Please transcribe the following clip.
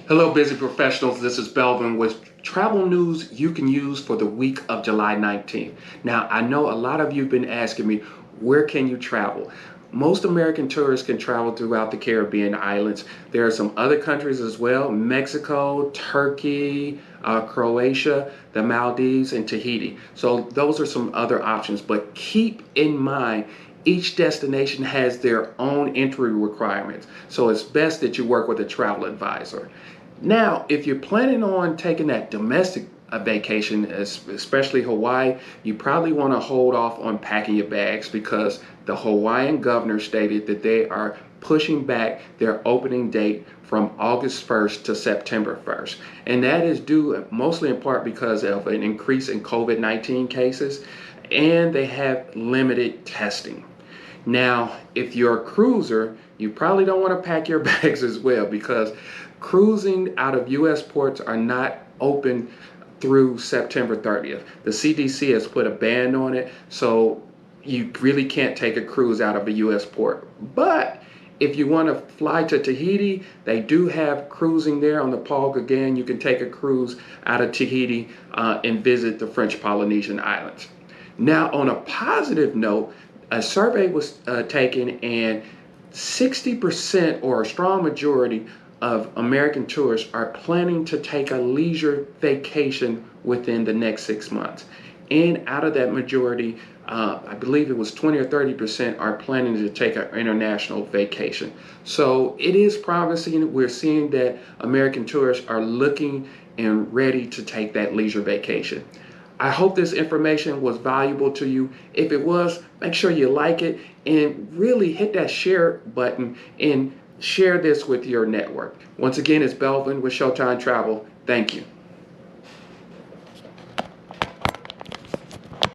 Hello, busy professionals. This is Belvin with travel news you can use for the week of July 19th. Now, I know a lot of you have been asking me, where can you travel? Most American tourists can travel throughout the Caribbean islands. There are some other countries as well: Mexico, Turkey, Croatia, the Maldives, and Tahiti. So those are some other options, but keep in mind each destination has their own entry requirements. So it's best that you work with a travel advisor. Now, if you're planning on taking that domestic vacation, especially Hawaii, you probably want to hold off on packing your bags because the Hawaiian governor stated that they are pushing back their opening date from August 1st to September 1st. And that is due mostly in part because of an increase in COVID-19 cases, and they have limited testing. Now, if you're a cruiser, you probably don't want to pack your bags as well because cruising out of U.S. ports are not open through September 30th. The CDC has put a ban on it, so you really can't take a cruise out of a U.S. port. But if you want to fly to Tahiti, they do have cruising there on the Paul Gauguin. You can take a cruise out of Tahiti and visit the French Polynesian Islands. Now, on a positive note, a survey was taken, and 60% or a strong majority of American tourists are planning to take a leisure vacation within the next 6 months. And out of that majority, I believe it was 20 or 30% are planning to take an international vacation. So it is promising. We're seeing that American tourists are looking and ready to take that leisure vacation. I hope this information was valuable to you. If it was, make sure you like it and really hit that share button and share this with your network. Once again, it's Belvin with Showtime Travel. Thank you.